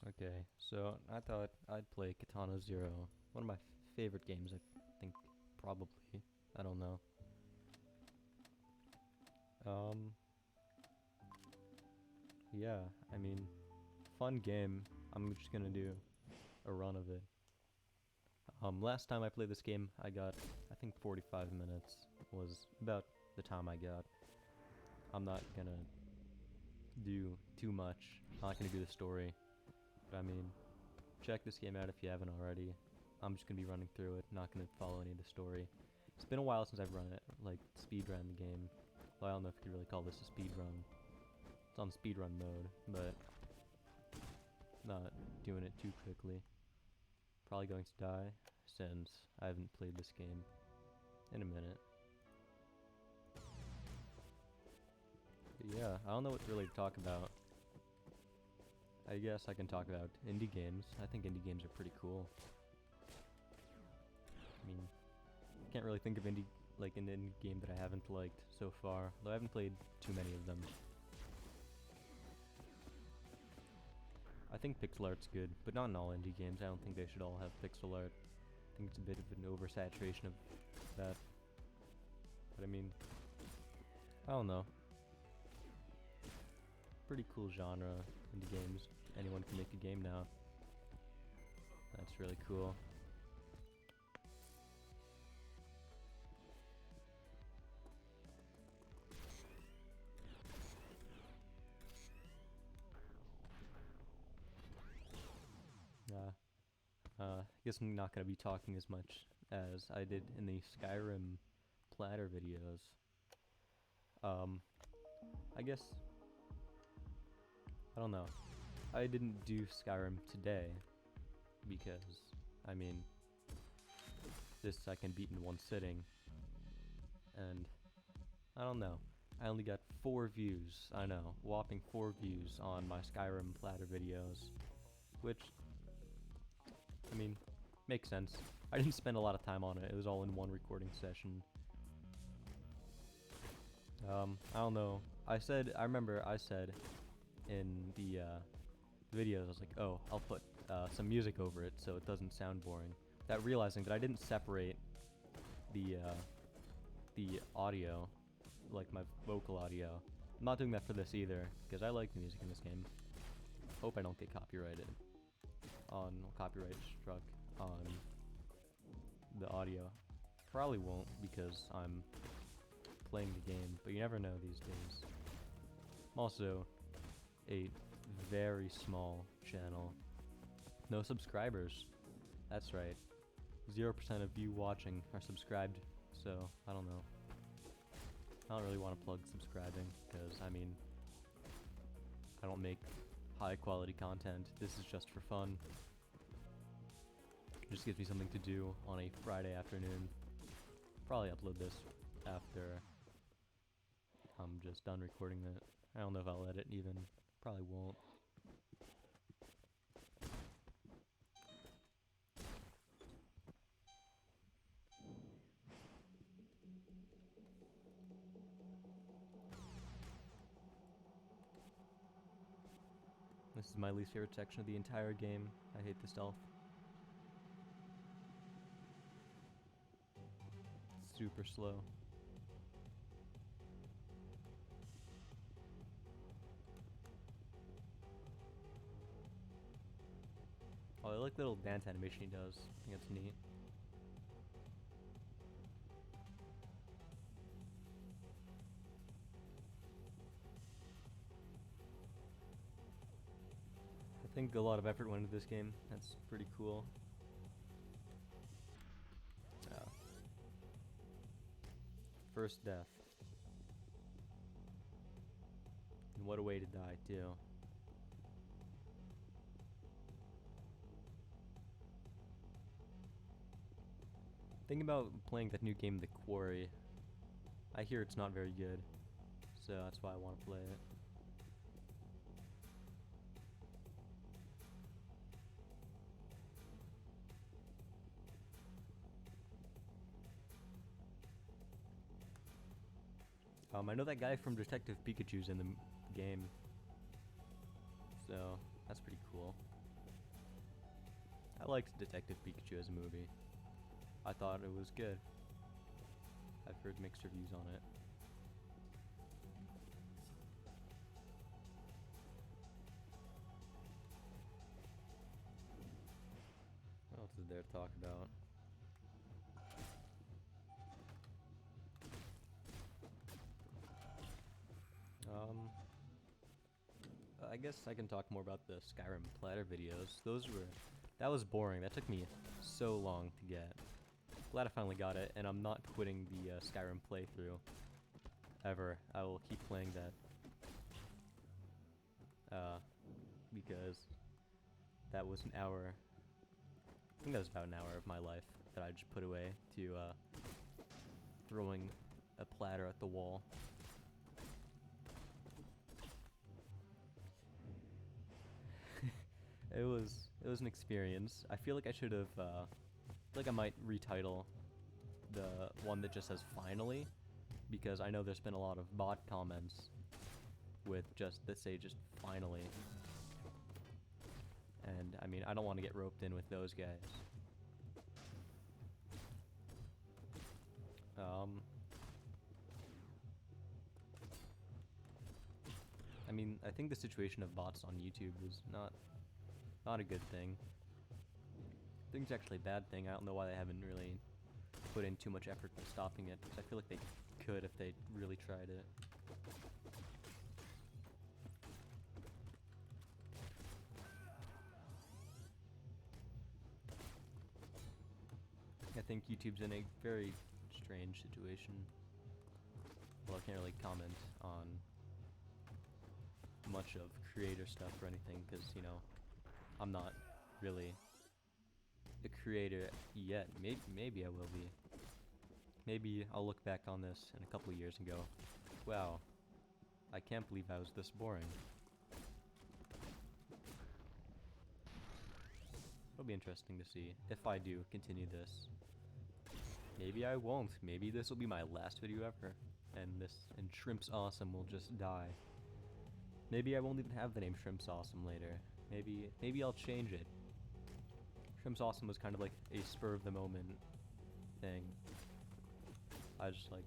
Okay, so I thought I'd play Katana Zero. One of my favorite games, I think, probably. I don't know. Um, yeah, I mean, fun game. I'm just gonna do a run of it. Last time I played this game, I got, I think 45 minutes was about the time I got. I'm not gonna do too much. I'm not gonna do the story. But I mean, check this game out if you haven't already. I'm just gonna be running through it, not gonna follow any of the story. It's been a while since I've run it, like speedrun the game. Well, I don't know if you could really call this a speedrun. It's on speedrun mode, but not doing it too quickly. Probably going to die since I haven't played this game in a minute. But yeah, I don't know what really to talk about. I guess I can talk about indie games. I think indie games are pretty cool. I mean, I can't really think of an indie game that I haven't liked so far, though I haven't played too many of them. I think pixel art's good, but not in all indie games. I don't think they should all have pixel art. I think it's a bit of an oversaturation of that. But I mean, I don't know. Pretty cool genre, indie games. Anyone can make a game now. That's really cool. I guess I'm not going to be talking as much as I did in the Skyrim platter videos. I guess, I don't know. I didn't do Skyrim today because, I mean, this I can beat in one sitting, and I don't know. I only got 4 views, I know, whopping 4 views on my Skyrim platter videos, which, I mean, makes sense. I didn't spend a lot of time on it, it was all in one recording session. I don't know. I remember I said in the videos, I was like, oh, I'll put some music over it so it doesn't sound boring. Without realizing that I didn't separate the audio, like my vocal audio. I'm not doing that for this either, because I like the music in this game. Hope I don't get copyrighted. Copyright struck on the audio. Probably won't, because I'm playing the game, but you never know these days. I'm also a very small channel. No subscribers. That's right. 0% of you watching are subscribed, so I don't know. I don't really want to plug subscribing, because, I mean, I don't make high quality content. This is just for fun. It just gives me something to do on a Friday afternoon. Probably upload this after I'm just done recording it. I don't know if I'll edit even. Probably won't. This is my least favorite section of the entire game. I hate the stealth. It's super slow. Oh, I like the little dance animation he does. I think it's neat. I think a lot of effort went into this game. That's pretty cool. First death. And what a way to die, too. Think about playing that new game, The Quarry. I hear it's not very good, so that's why I want to play it. I know that guy from Detective Pikachu's in the game, so that's pretty cool. I liked Detective Pikachu as a movie. I thought it was good. I've heard mixed reviews on it. What else is there to talk about? I guess I can talk more about the Skyrim platter videos. That was boring. That took me so long to get. Glad I finally got it, and I'm not quitting the Skyrim playthrough ever. I will keep playing that because that was an hour. I think that was about an hour of my life that I just put away to throwing a platter at the wall. It was an experience. I feel like I should have. I might retitle the one that just says "finally," because I know there's been a lot of bot comments with that say just "finally," and I mean I don't want to get roped in with those guys. I mean I think the situation of bots on YouTube is not a good thing. I think it's actually a bad thing. I don't know why they haven't really put in too much effort to stopping it, because I feel like they could if they really tried it. I think YouTube's in a very strange situation. Well, I can't really comment on much of creator stuff or anything, because, you know, I'm not really a creator yet. Maybe I will be. Maybe I'll look back on this in a couple of years and go, wow, I can't believe I was this boring. It'll be interesting to see if I do continue this. Maybe I won't. Maybe this will be my last video ever, and Shrimp's Awesome will just die. Maybe I won't even have the name Shrimp's Awesome later. Maybe I'll change it. Shrimp's Awesome was kind of like a spur of the moment thing. I just like,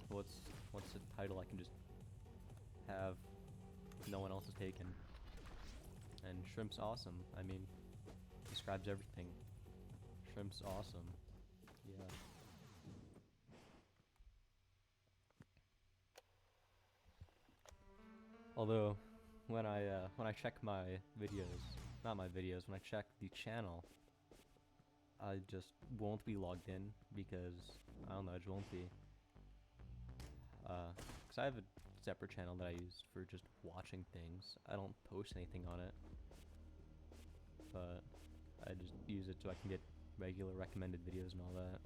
what's a title I can just have no one else has taken? And Shrimp's Awesome, I mean, describes everything. Shrimp's Awesome. Yeah. Although, when I check my videos, not my videos, when I check the channel, I just won't be logged in because, I don't know, I just won't be. Because I have a separate channel that I use for just watching things. I don't post anything on it. But I just use it so I can get regular recommended videos and all that.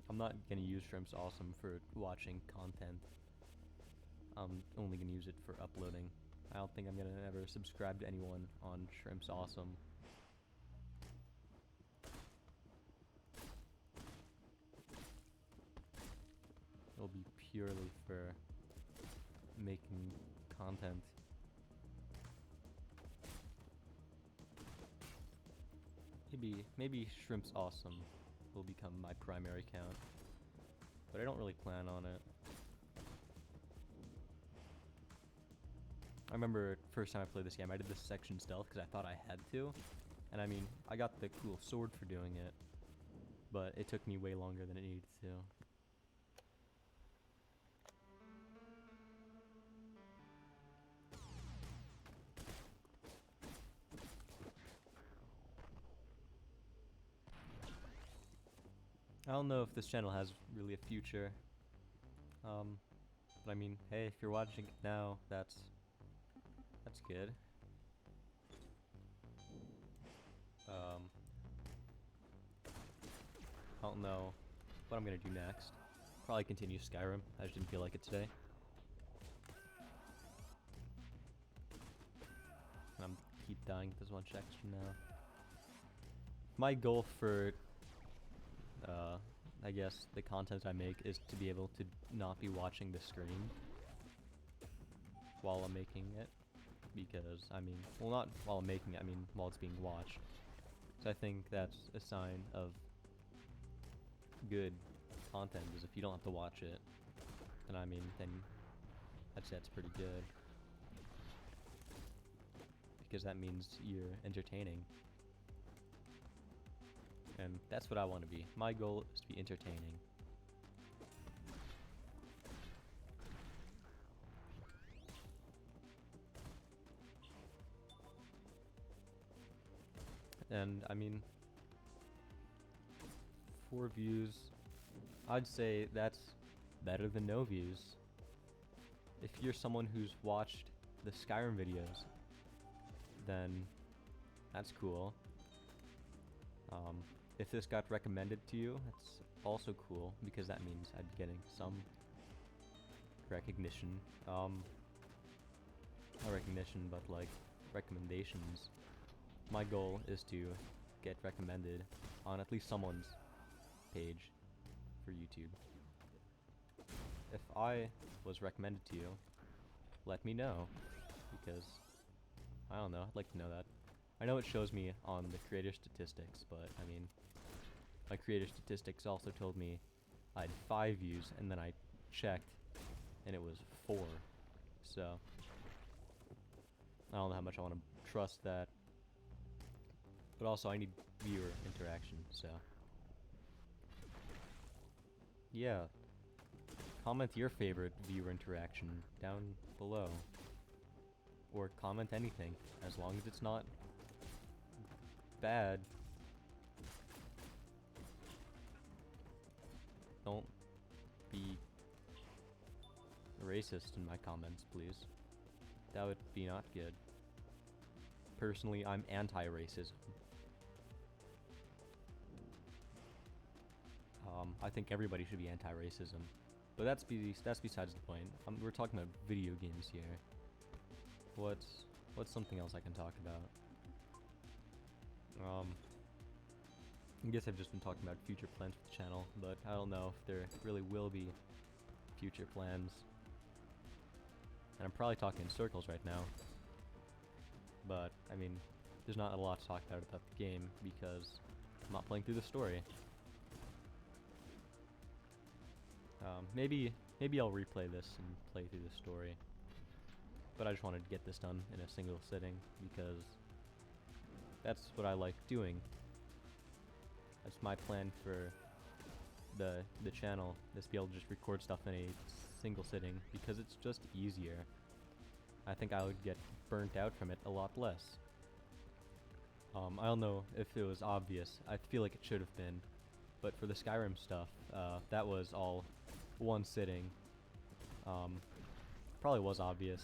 I'm not gonna use Shrimp's Awesome for watching content. I'm only gonna use it for uploading. I don't think I'm gonna ever subscribe to anyone on Shrimp's Awesome. It'll be purely for making content. Maybe Shrimp's Awesome will become my primary account, but I don't really plan on it. I remember first time I played this game, I did this section stealth because I thought I had to, and I mean, I got the cool sword for doing it, but it took me way longer than it needed to. I don't know if this channel has really a future, but I mean, hey, if you're watching it now, that's good. I don't know what I'm gonna do next. Probably continue Skyrim. I just didn't feel like it today. And I'm keep dying if there's one section now. My goal for I guess the content I make is to be able to not be watching the screen while I'm making it. because, I mean, well, not while making it, I mean, while it's being watched. So I think that's a sign of good content, is if you don't have to watch it, then, I mean, then I'd say that's pretty good. Because that means you're entertaining. And that's what I want to be. My goal is to be entertaining. And I mean, 4 views, I'd say that's better than no views. If you're someone who's watched the Skyrim videos, then that's cool. If this got recommended to you, that's also cool, because that means I'd be getting some recognition. Not recognition, but like recommendations. My goal is to get recommended on at least someone's page for YouTube. If I was recommended to you, let me know, because I don't know, I'd like to know that. I know it shows me on the creator statistics, but I mean, my creator statistics also told me I had 5 views, and then I checked, and it was 4. So, I don't know how much I want to trust that. But also, I need viewer interaction, so. Yeah. Comment your favorite viewer interaction down below. Or comment anything, as long as it's not bad. Don't be racist in my comments, please. That would be not good. Personally, I'm anti-racism. I think everybody should be anti-racism. But that's besides the point. We're talking about video games here. What's something else I can talk about? I guess I've just been talking about future plans for the channel, but I don't know if there really will be future plans. And I'm probably talking in circles right now. But, I mean, there's not a lot to talk about the game, because I'm not playing through the story. Maybe I'll replay this and play through the story. But I just wanted to get this done in a single sitting, because that's what I like doing. That's my plan for the channel, is to be able to just record stuff in a single sitting, because it's just easier. I think I would get burnt out from it a lot less. I don't know if it was obvious. I feel like it should have been. But for the Skyrim stuff, that was all one sitting. Probably was obvious,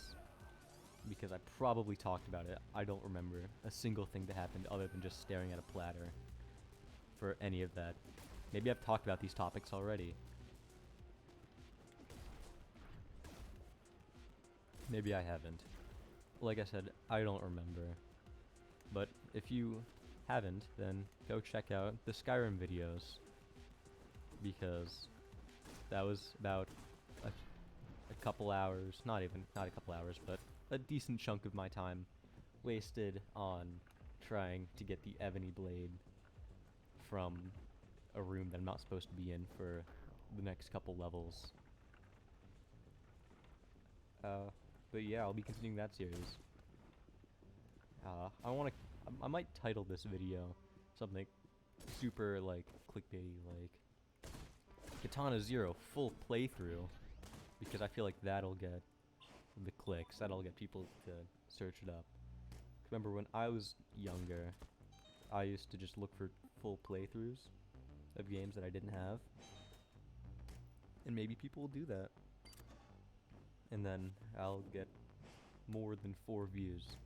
because I probably talked about it. I don't remember a single thing that happened other than just staring at a platter for any of that. Maybe I've talked about these topics already. Maybe I haven't. Like I said, I don't remember. But if you haven't, then go check out the Skyrim videos, because that was about a couple hours, not a couple hours, but a decent chunk of my time wasted on trying to get the ebony blade from a room that I'm not supposed to be in for the next couple levels. But yeah, I'll be continuing that series. I might title this video something super, like, clickbaity, like Katana 0 full playthrough, because I feel like that'll get the clicks, that'll get people to search it up. Remember when I was younger, I used to just look for full playthroughs of games that I didn't have, and maybe people will do that, and then I'll get more than 4 views.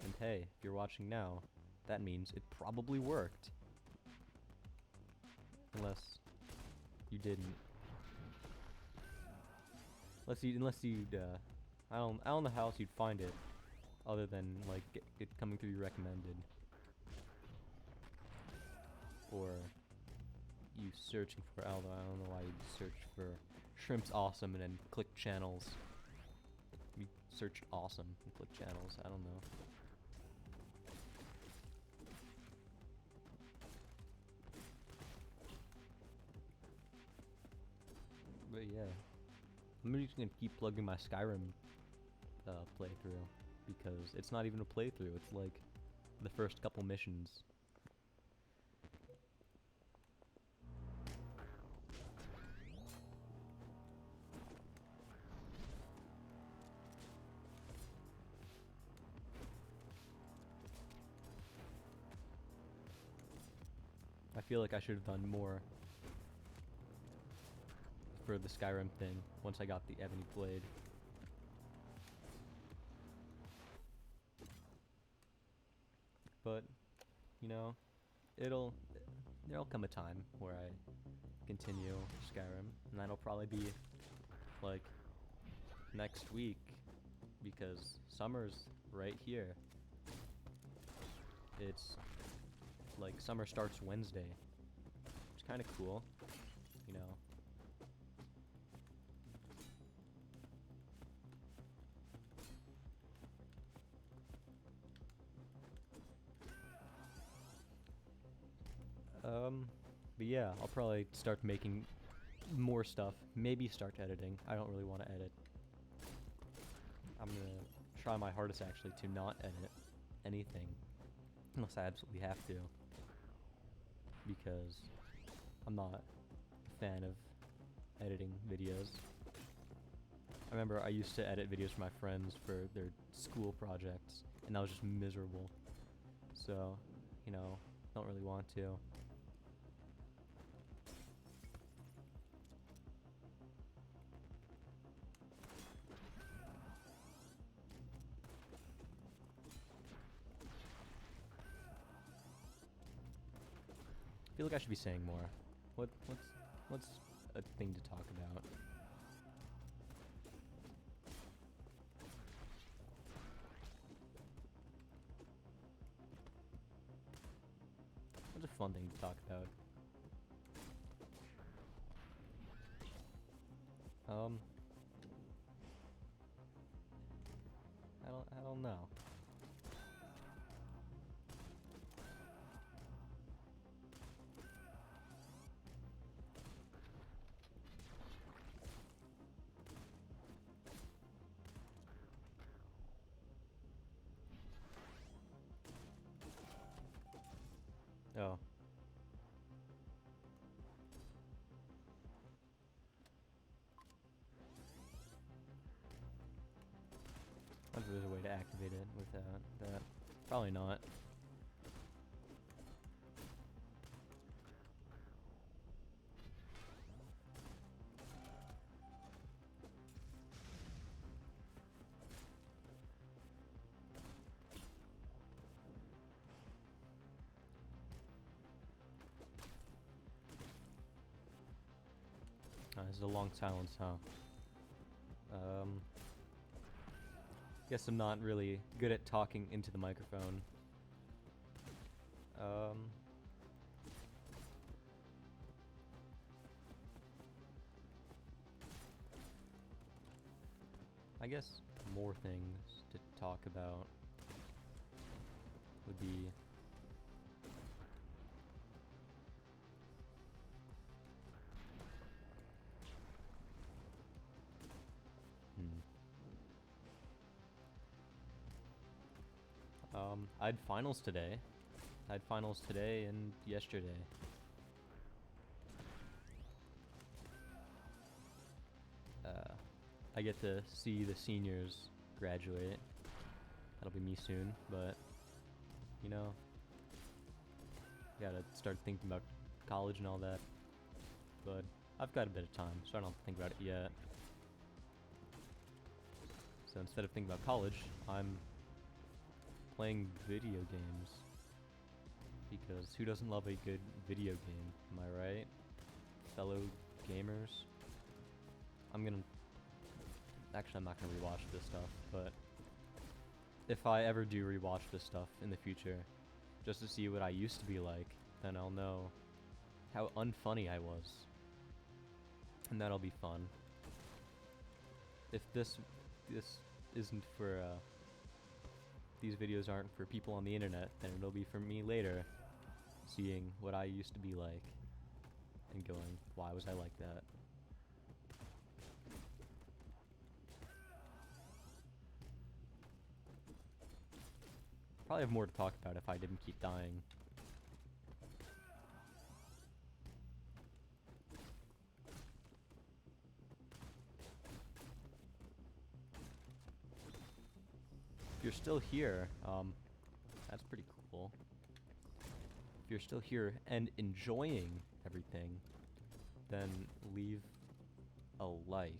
And hey, if you're watching now, that means it probably worked. Unless you didn't. Unless you'd, I don't know how else you'd find it, other than, like, it coming through your recommended. Or you searching for, I don't know why you'd search for Shrimp's Awesome and then click channels. search awesome and click channels. I don't know. But yeah, I'm just gonna keep plugging my Skyrim playthrough because it's not even a playthrough. It's like the first couple missions. I feel like I should have done more for the Skyrim thing once I got the Ebony Blade. But, you know, there'll come a time where I continue Skyrim, and that'll probably be like next week because summer's right here. It's like summer starts Wednesday. It's kind of cool, you know. But yeah, I'll probably start making more stuff. Maybe start editing. I don't really want to edit. I'm gonna try my hardest actually to not edit anything unless I absolutely have to, because I'm not a fan of editing videos. I remember I used to edit videos for my friends for their school projects, and that was just miserable. So, you know, don't really want to. I feel like I should be saying more. What's a thing to talk about? What's a fun thing to talk about? I don't know. Oh. I wonder if there's a way to activate it without that. Probably not. This is a long silence, huh? Guess I'm not really good at talking into the microphone. I guess more things to talk about would be I had finals today. I had finals today and yesterday. I get to see the seniors graduate. That'll be me soon, but you know, gotta start thinking about college and all that. But I've got a bit of time, so I don't have to think about it yet. So instead of thinking about college, I'm playing video games. Because who doesn't love a good video game? Am I right? Fellow gamers? Actually, I'm not gonna rewatch this stuff, but if I ever do rewatch this stuff in the future, just to see what I used to be like, then I'll know how unfunny I was. And that'll be fun. If this isn't for, these videos aren't for people on the internet, then it'll be for me later, seeing what I used to be like, and going, why was I like that? Probably have more to talk about if I didn't keep dying. If you're still here, that's pretty cool. If you're still here and enjoying everything, then leave a like.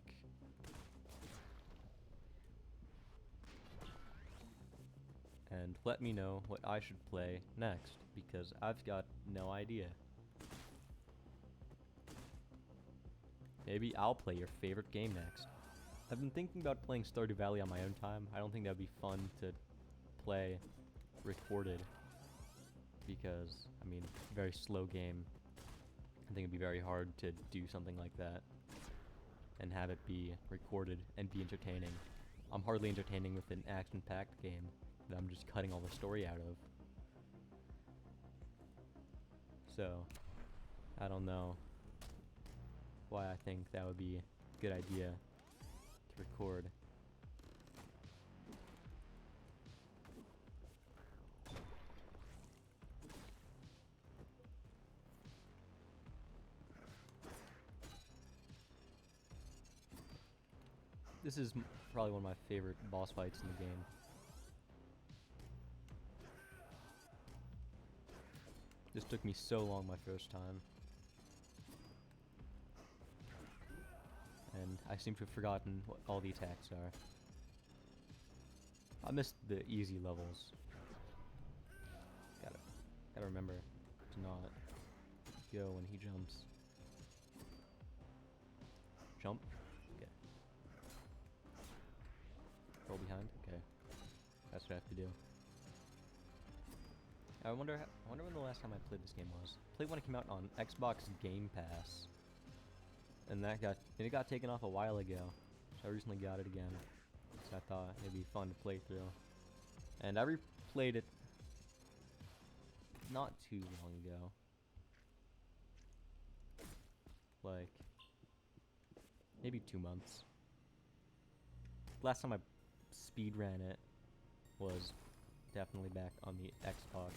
And let me know what I should play next, because I've got no idea. Maybe I'll play your favorite game next. I've been thinking about playing Stardew Valley on my own time. I don't think that'd be fun to play recorded, because, I mean, very slow game. I think it'd be very hard to do something like that and have it be recorded and be entertaining. I'm hardly entertaining with an action-packed game that I'm just cutting all the story out of. So, I don't know why I think that would be a good idea to record. This is probably one of my favorite boss fights in the game. This took me so long my first time. And I seem to have forgotten what all the attacks are. I missed the easy levels. Gotta remember to not go when he jumps. Jump. Okay. Roll behind. Okay. That's what I have to do. I wonder when the last time I played this game was. I played when it came out on Xbox Game Pass, and it got taken off a while ago. So I recently got it again. So I thought it'd be fun to play through. And I replayed it not too long ago. Like maybe 2 months. Last time I speed ran it was definitely back on the Xbox.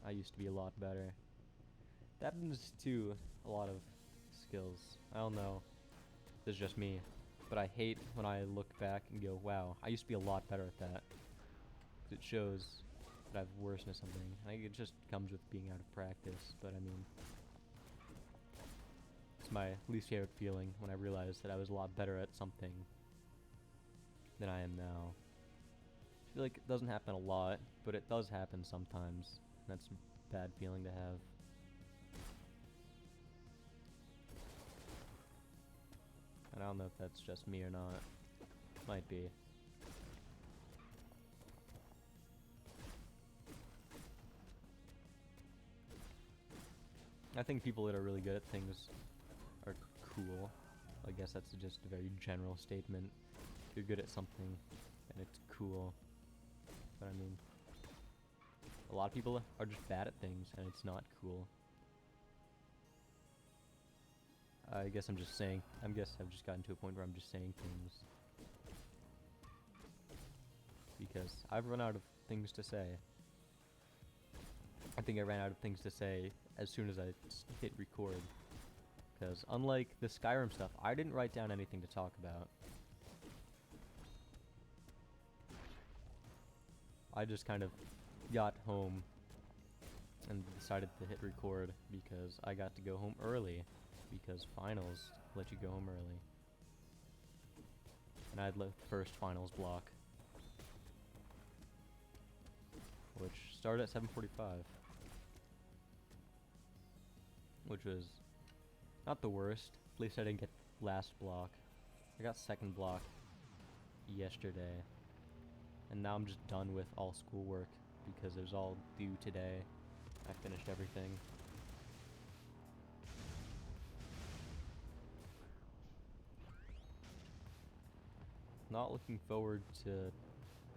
I used to be a lot better. That happens to a lot of skills. I don't know. This is just me. But I hate when I look back and go, wow, I used to be a lot better at that. 'Cause it shows that I've worsened at something. I think it just comes with being out of practice, but I mean, it's my least favorite feeling when I realized that I was a lot better at something than I am now. I feel like it doesn't happen a lot, but it does happen sometimes. That's a bad feeling to have. And I don't know if that's just me or not. Might be. I think people that are really good at things are cool. I guess that's just a very general statement. You're good at something and it's cool. But I mean, a lot of people are just bad at things and it's not cool. I guess I've just gotten to a point where I'm just saying things. Because I've run out of things to say. I think I ran out of things to say as soon as I hit record. Because unlike the Skyrim stuff, I didn't write down anything to talk about. I just kind of got home and decided to hit record because I got to go home early. Because finals let you go home early. And I had the first finals block, which started at 7:45. Which was not the worst. At least I didn't get last block. I got second block yesterday. And now I'm just done with all schoolwork because it was all due today. I finished everything. not looking forward to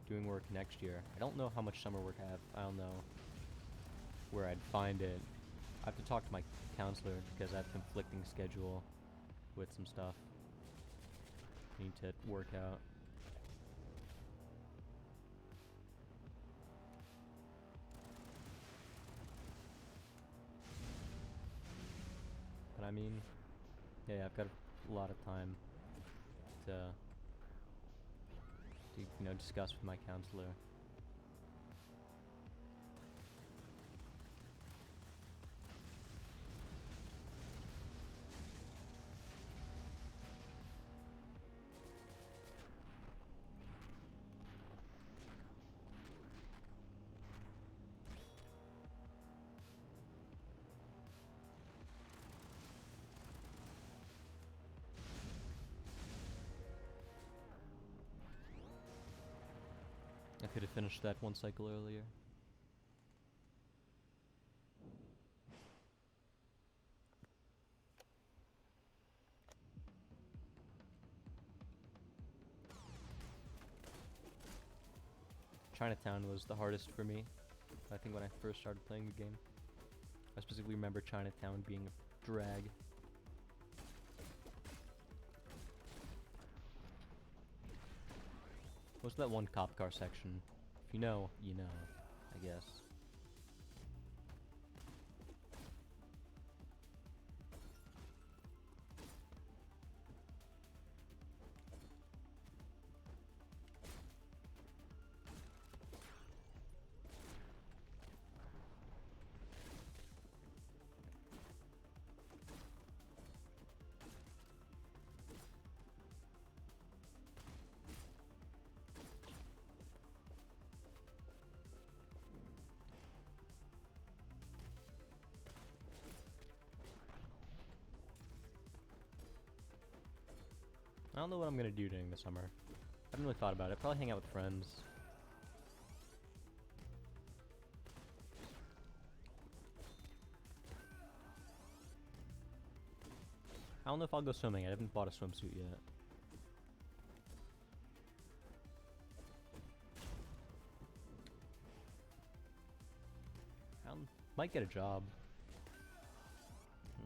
doing work next year. I don't know how much summer work I have. I don't know where I'd find it. I have to talk to my counselor because I have conflicting schedule with some stuff I need to work out. But I mean, yeah, I've got a lot of time to discuss with my counselor. I could have finished that one cycle earlier. Chinatown was the hardest for me, I think, when I first started playing the game. I specifically remember Chinatown being a drag. What's that one cop car section? If you know, you know, I guess. I don't know what I'm gonna do during the summer. I haven't really thought about it. Probably hang out with friends. I don't know if I'll go swimming. I haven't bought a swimsuit yet. I might get a job.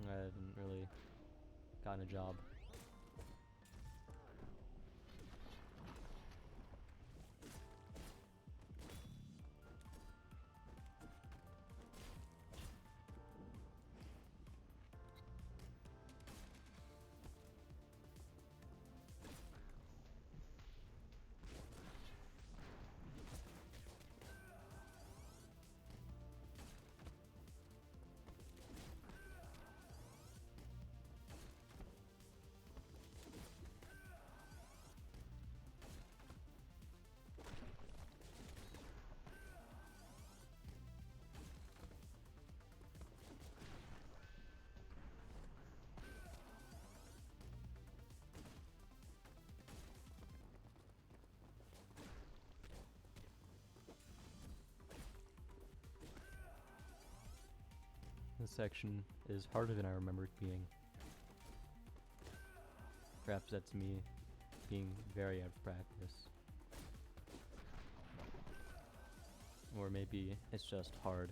I haven't really gotten a job. This section is harder than I remember it being. Perhaps that's me being very out of practice. Or maybe it's just hard.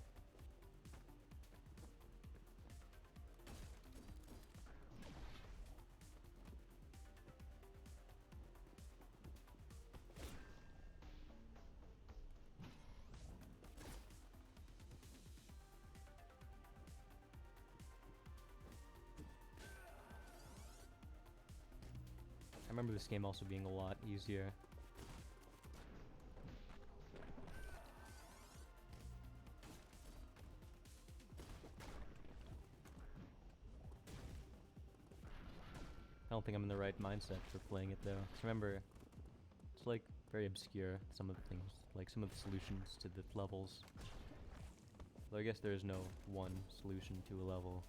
I remember this game also being a lot easier. I don't think I'm in the right mindset for playing it though. 'Cause remember, it's like very obscure, some of the things, like some of the solutions to the levels. Though I guess there is no one solution to a level.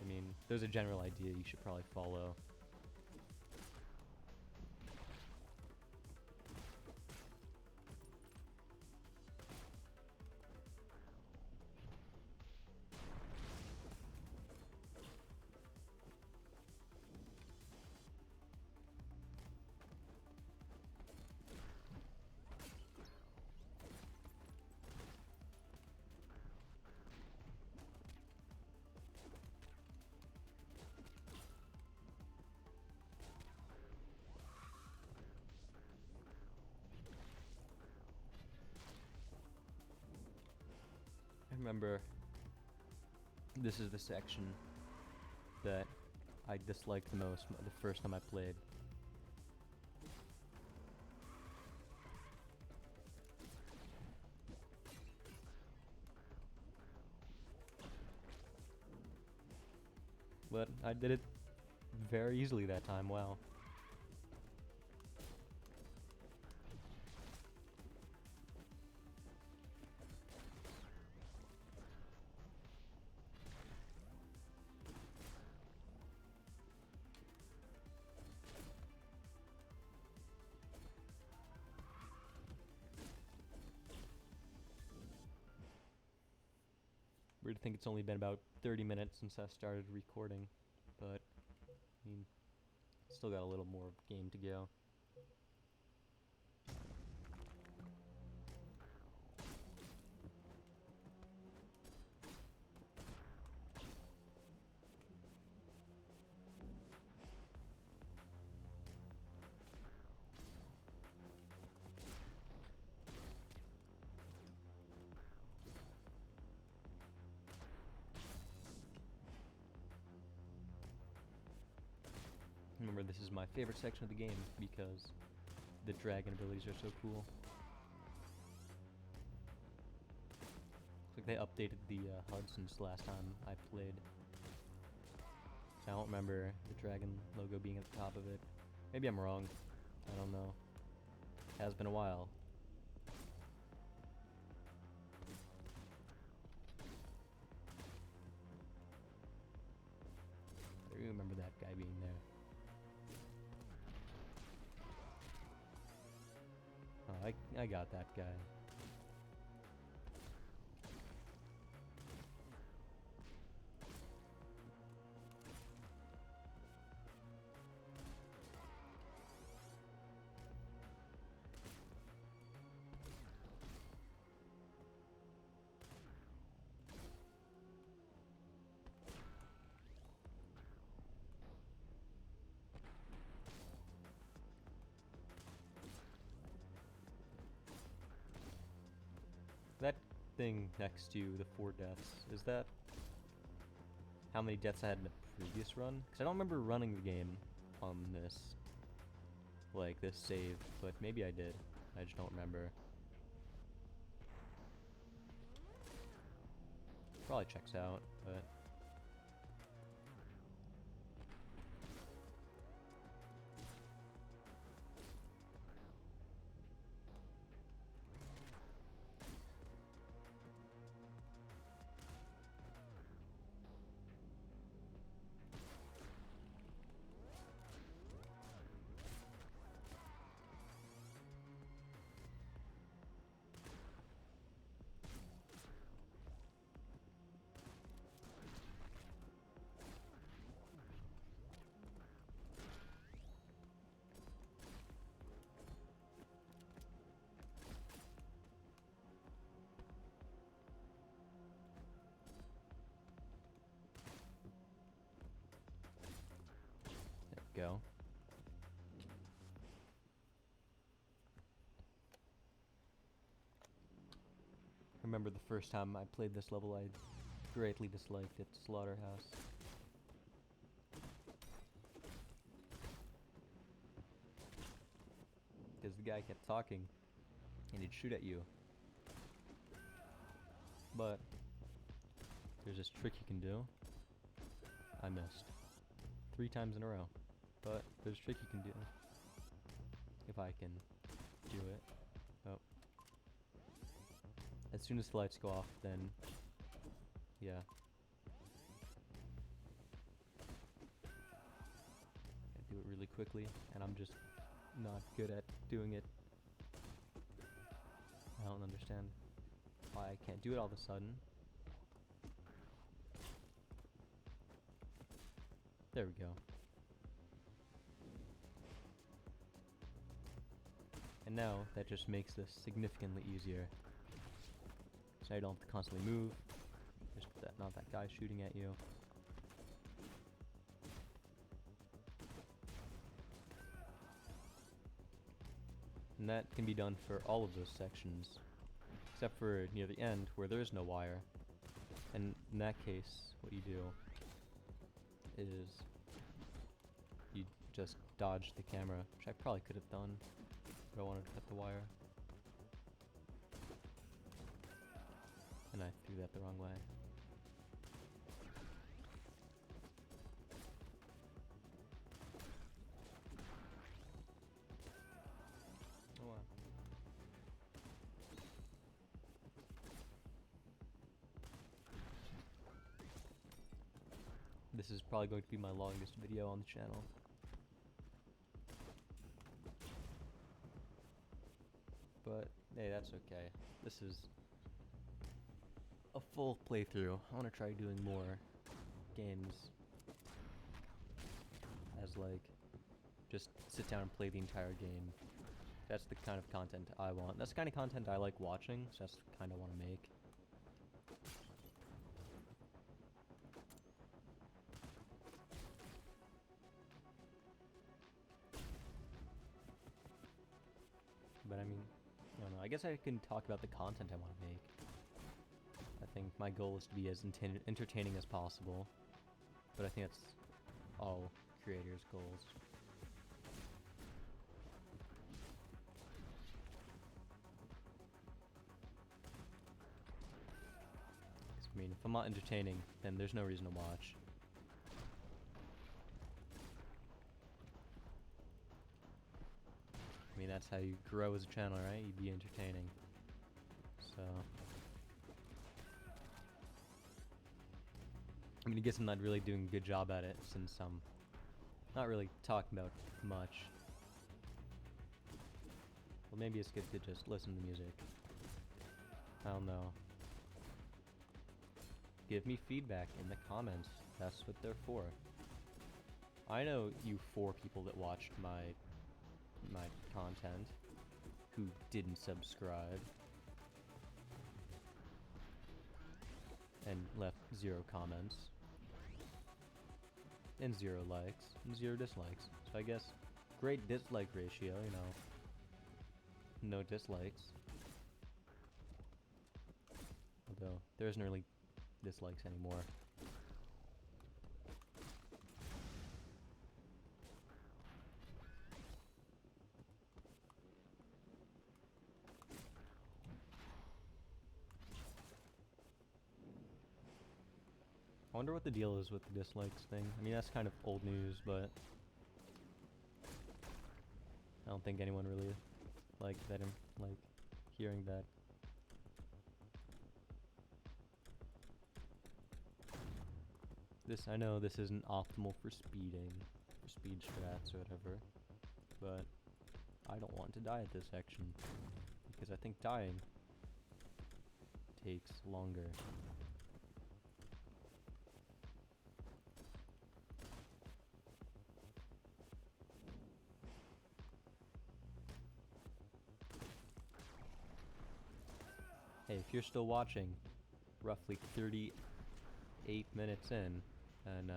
I mean, there's a general idea you should probably follow. remember this is the section that I disliked the most the first time I played. But I did it very easily that time, wow. Weird to think it's only been about 30 minutes since I started recording, but I mean, still got a little more game to go. Remember, this is my favorite section of the game because the dragon abilities are so cool. Looks like they updated the HUD since the last time I played. So I don't remember the dragon logo being at the top of it. Maybe I'm wrong. I don't know. It has been a while. I do remember that guy being there. Oh, I got that guy. That thing next to the 4 deaths, is that how many deaths I had in the previous run? Because I don't remember running the game on this, like this save, but maybe I did. I just don't remember. Probably checks out, but there we go. I remember the first time I played this level, I greatly disliked it, Slaughterhouse. Because the guy kept talking, and he'd shoot at you. But there's this trick you can do. I missed 3 times in a row. But there's a trick you can do. If I can do it. Oh. As soon as the lights go off, then yeah. I do it really quickly, and I'm just not good at doing it. I don't understand why I can't do it all of a sudden. There we go. And now that just makes this significantly easier. So I don't have to constantly move. There's not that guy shooting at you. And that can be done for all of those sections, except for near the end where there is no wire. And in that case, what you do is you just dodge the camera, which I probably could have done, but I wanted to cut the wire. And I threw that the wrong way. Oh wow. This is probably going to be my longest video on the channel. But hey, that's okay. This is a full playthrough. I want to try doing more games as like just sit down and play the entire game. That's the kind of content I want. That's the kind of content I like watching, so that's the kind I want to make. But I mean, I don't know. I guess I can talk about the content I want to make. I think my goal is to be as entertaining as possible. But I think that's all creators' goals. I mean, if I'm not entertaining, then there's no reason to watch. I mean, that's how you grow as a channel, right? You be entertaining. So I mean, I guess I'm not really doing a good job at it since I'm not really talking about much. Well, maybe it's good to just listen to music. I don't know. Give me feedback in the comments. That's what they're for. I know you 4 people that watched my content who didn't subscribe and left 0 comments and 0 likes and 0 dislikes. So I guess great dislike ratio, you know. No dislikes. Although there isn't really dislikes anymore. I wonder what the deal is with the dislikes thing. I mean, that's kind of old news, but I don't think anyone really liked that. Like hearing that. I know this isn't optimal for speeding, for speed strats or whatever, but I don't want to die at this section because I think dying takes longer. Hey, if you're still watching, roughly 38 minutes in, and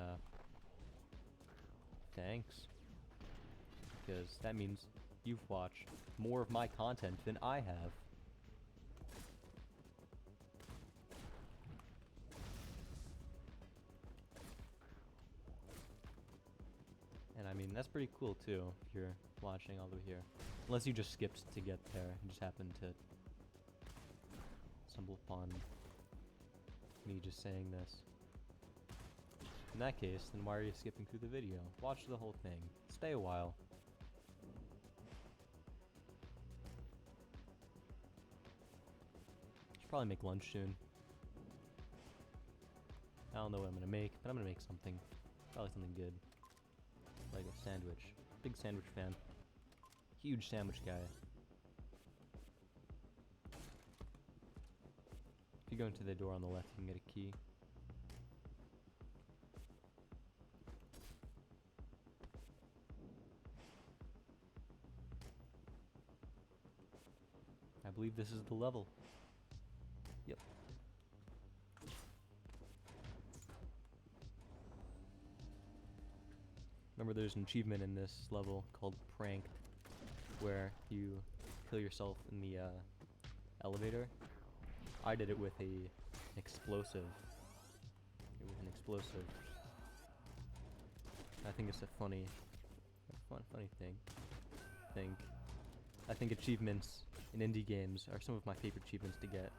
thanks, because that means you've watched more of my content than I have. And I mean, that's pretty cool too, if you're watching all the way here. Unless you just skipped to get there and just happened to stumble upon me just saying this. In that case, then why are you skipping through the video? Watch the whole thing. Stay a while. Should probably make lunch soon. I don't know what I'm gonna make, but I'm gonna make something. Probably something good. Like a sandwich. Big sandwich fan. Huge sandwich guy. If you go into the door on the left, you can get a key. I believe this is the level. Yep. Remember, there's an achievement in this level called Pranked, where you kill yourself in the elevator. I did it with an explosive explosive. I think it's a funny thing. I think achievements in indie games are some of my favorite achievements to get,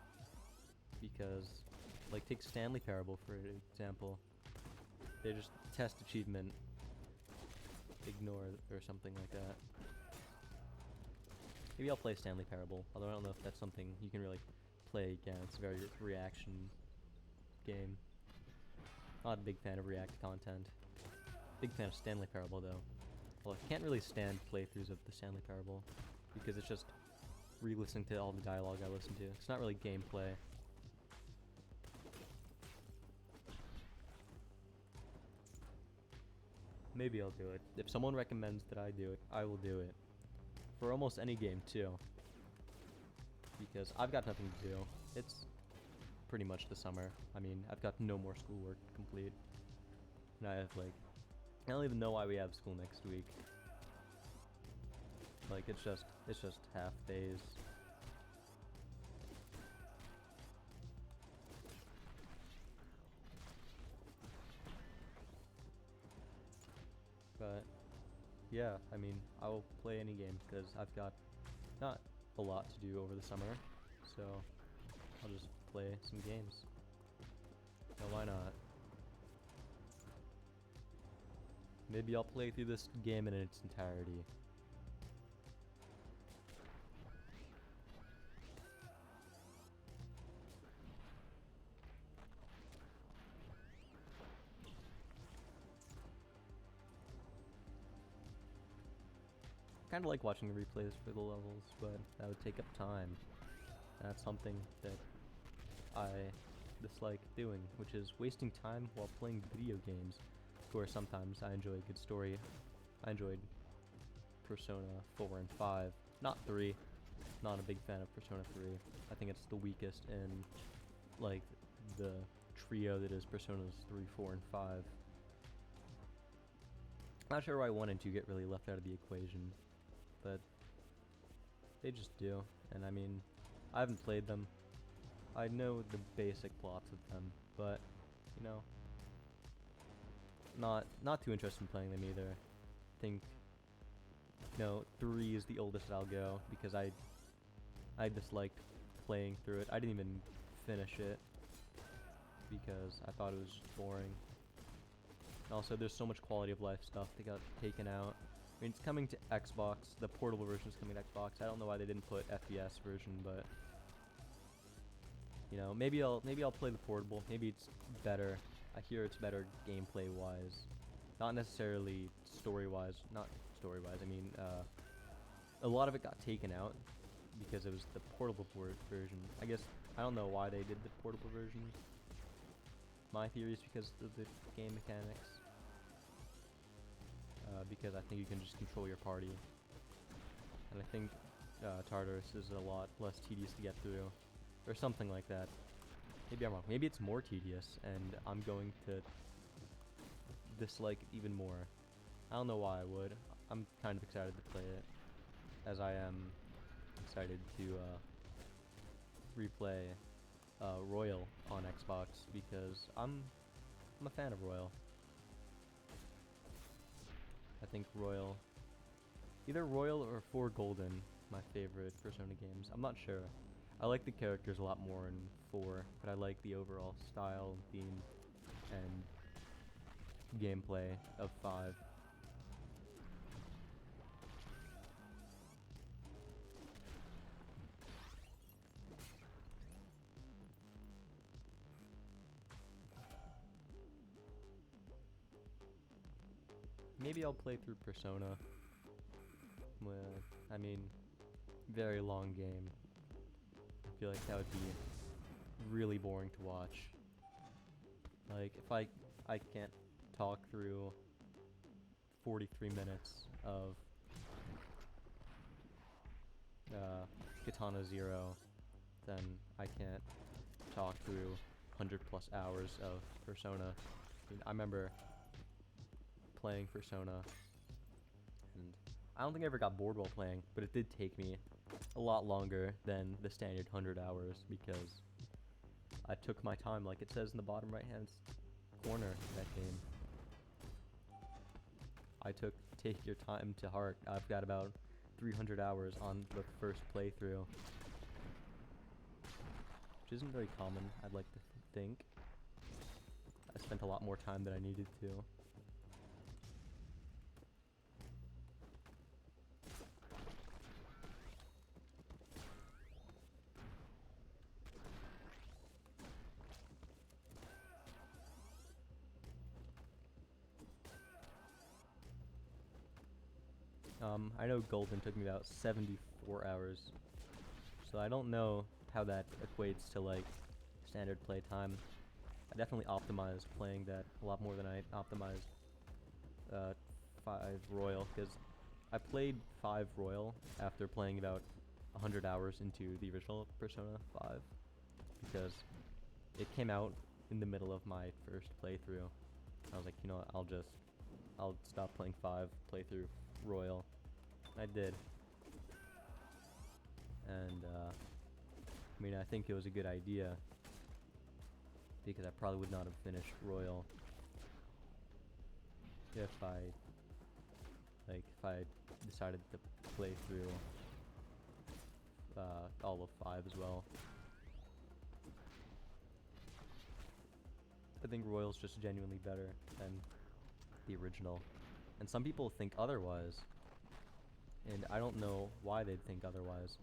because, like, take Stanley Parable for example. They just test achievement, ignore or something like that. Maybe I'll play Stanley Parable, although I don't know if that's something you can really play again. It's a very reaction game. Not a big fan of React content. Big fan of Stanley Parable though. Well, I can't really stand playthroughs of the Stanley Parable because it's just re-listening to all the dialogue I listen to. It's not really gameplay. Maybe I'll do it. If someone recommends that I do it, I will do it. For almost any game too. Because I've got nothing to do. It's pretty much the summer. I mean, I've got no more schoolwork to complete. And I have, like, I don't even know why we have school next week. Like, it's just half days. But yeah, I mean, I will play any game because I've got not a lot to do over the summer, so I'll just play some games. Now, why not? Maybe I'll play through this game in its entirety. Kind of like watching the replays for the levels, but that would take up time. That's something that I dislike doing, which is wasting time while playing video games. Of course, sometimes I enjoy a good story. I enjoyed Persona 4 and 5, not 3. Not a big fan of Persona 3. I think it's the weakest in, like, the trio that is Personas 3, 4, and 5. Not sure why 1 and 2 get really left out of the equation, but they just do. And I mean, I haven't played them. I know the basic plots of them, but, you know, not too interested in playing them either. I think, you know, 3 is the oldest I'll go, because I disliked playing through it. I didn't even finish it, because I thought it was just boring. And also, there's so much quality of life stuff that got taken out. I mean, it's coming to Xbox. The portable version is coming to Xbox. I don't know why they didn't put FPS version, but, you know, maybe I'll play the portable. Maybe it's better. I hear it's better gameplay wise, not necessarily story wise. Not story wise. I mean, a lot of it got taken out because it was the portable version. I guess I don't know why they did the portable version. My theory is because of the game mechanics. Because I think you can just control your party, and I think Tartarus is a lot less tedious to get through, or something like that. Maybe I'm wrong. Maybe it's more tedious, and I'm going to dislike it even more. I don't know why I would. I'm kind of excited to play it, as I am excited to replay Royal on Xbox, because I'm a fan of Royal. I think Royal, either Royal or 4 Golden, my favorite Persona games. I'm not sure. I like the characters a lot more in 4, but I like the overall style, theme, and gameplay of 5. Maybe I'll play through Persona. Well, I mean, very long game. I feel like that would be really boring to watch. Like, if I can't talk through 43 minutes of Katana 0, then I can't talk through 100+ hours of Persona. I mean, I remember playing Persona, and I don't think I ever got bored while playing, but it did take me a lot longer than the standard 100 hours, because I took my time, like it says in the bottom right hand corner that game. I took Take Your Time to heart. I've got about 300 hours on the first playthrough, which isn't very common, I'd like to think. I spent a lot more time than I needed to. I know Golden took me about 74 hours, so I don't know how that equates to, like, standard play time. I definitely optimized playing that a lot more than I optimized 5 Royal, because I played 5 Royal after playing about 100 hours into the original Persona 5, because it came out in the middle of my first playthrough. I was like, you know what, I'll stop playing 5, play through Royal. I did. And, I mean, I think it was a good idea, because I probably would not have finished Royal if I decided to play through all of 5 as well. I think Royal's just genuinely better than the original, and some people think otherwise, and I don't know why they'd think otherwise.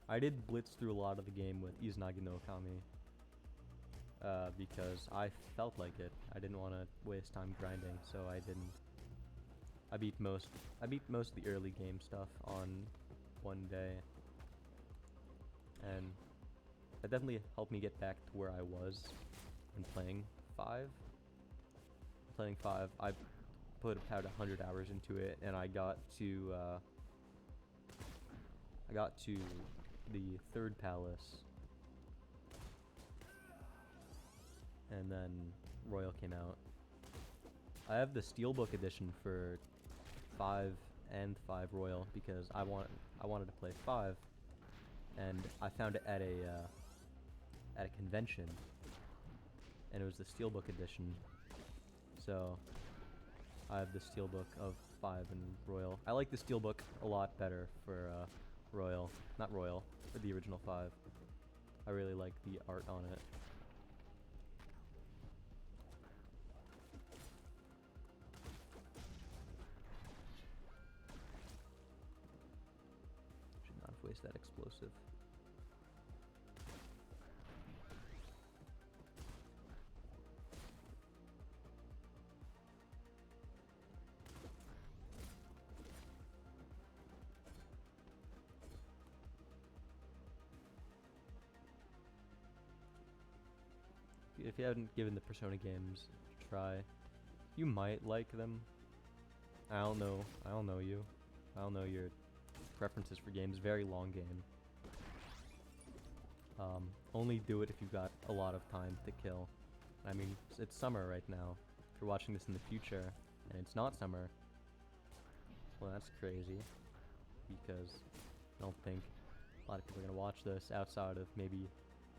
I did blitz through a lot of the game with Izanagi no Kami, because I felt like it. I didn't want to waste time grinding, so I didn't. I beat most of the early game stuff on one day, and that definitely helped me get back to where I was when playing 5. Playing 5, I put about 100 hours into it, and I got to the 3rd palace, and then Royal came out. I have the Steelbook edition for 5 and 5 Royal because I wanted to play 5, and I found it at a convention, and it was the Steelbook edition. So I have the Steelbook of 5 and Royal. I like the Steelbook a lot better for Royal, not Royal, for the original 5. I really like the art on it. Should not have wasted that explosive. If you haven't given the Persona games a try, you might like them. I don't know you. I don't know your preferences for games. Very long game. Only do it if you've got a lot of time to kill. I mean, it's summer right now. If you're watching this in the future and it's not summer, well, that's crazy, because I don't think a lot of people are gonna watch this outside of maybe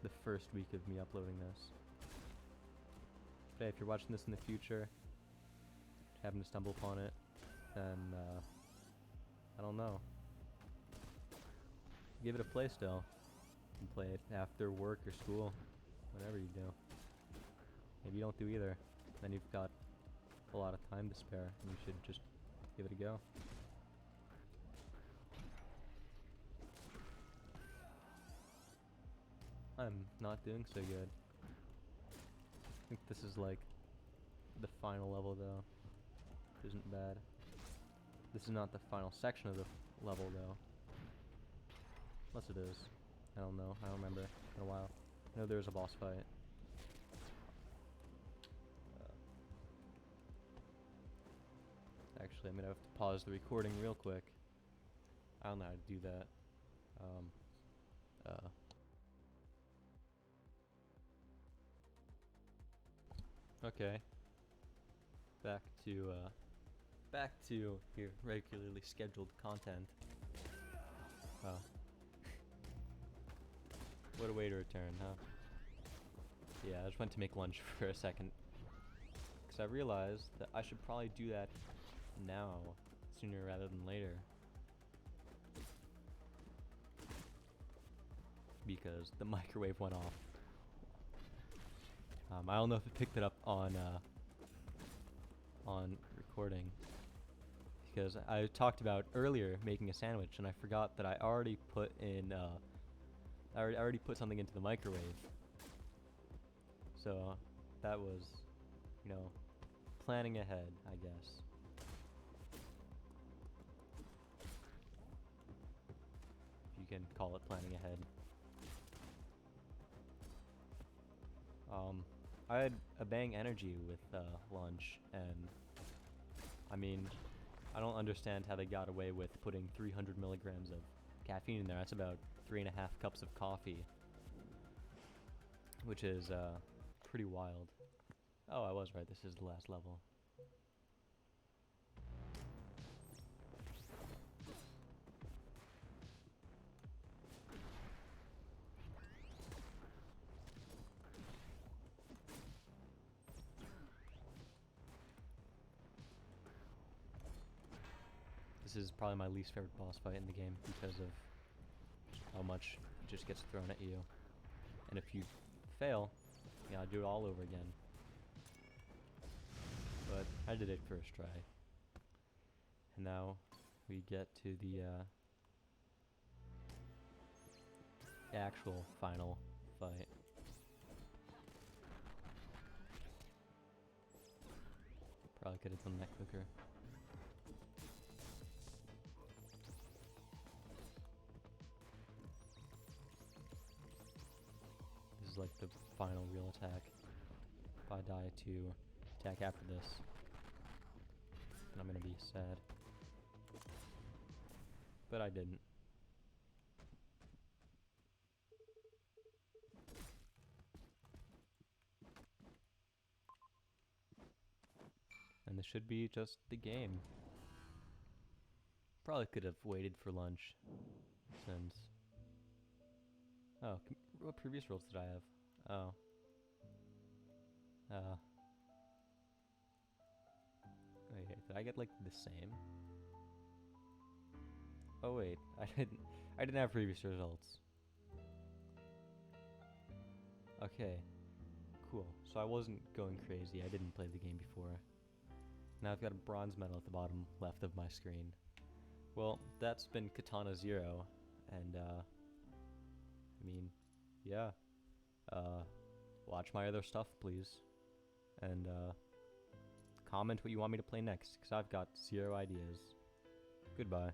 the first week of me uploading this. But if you're watching this in the future, happen to stumble upon it, then I don't know. Give it a play still. You can play it after work or school, whatever you do. Maybe you don't do either. Then you've got a lot of time to spare, and you should just give it a go. I'm not doing so good. I think this is like the final level though. Which isn't bad. This is not the final section of the level though. Unless it is. I don't know. I don't remember. It's been a while. I know there was a boss fight. Actually, I'm gonna have to pause the recording real quick. I don't know how to do that. Okay. Back to your regularly scheduled content. What a way to return, huh? Yeah, I just went to make lunch for a second. Because I realized that I should probably do that now, sooner rather than later. Because the microwave went off. I don't know if it picked it up on recording. Because I talked about earlier making a sandwich, and I forgot that I already put in, I already put something into the microwave. So that was, you know, planning ahead, I guess. If you can call it planning ahead. I had a bang energy with lunch, and I mean, I don't understand how they got away with putting 300 milligrams of caffeine in there. That's about 3.5 cups of coffee, which is pretty wild. Oh, I was right. This is the last level. This is probably my least favorite boss fight in the game because of how much it just gets thrown at you. And if you fail, you gotta do it all over again. But I did it first try. And now we get to the actual final fight. Probably could have done that quicker. This is like the final real attack. If I die to attack after this, then I'm gonna be sad. But I didn't. And this should be just the game. Probably could have waited for lunch, since... Oh, what previous rolls did I have? Oh. Wait, did I get like the same? Oh wait, I didn't have previous results. Okay, cool. So I wasn't going crazy. I didn't play the game before. Now I've got a bronze medal at the bottom left of my screen. Well, that's been Katana 0, and I mean, yeah. Watch my other stuff, please. And comment what you want me to play next, because I've got 0 ideas. Goodbye.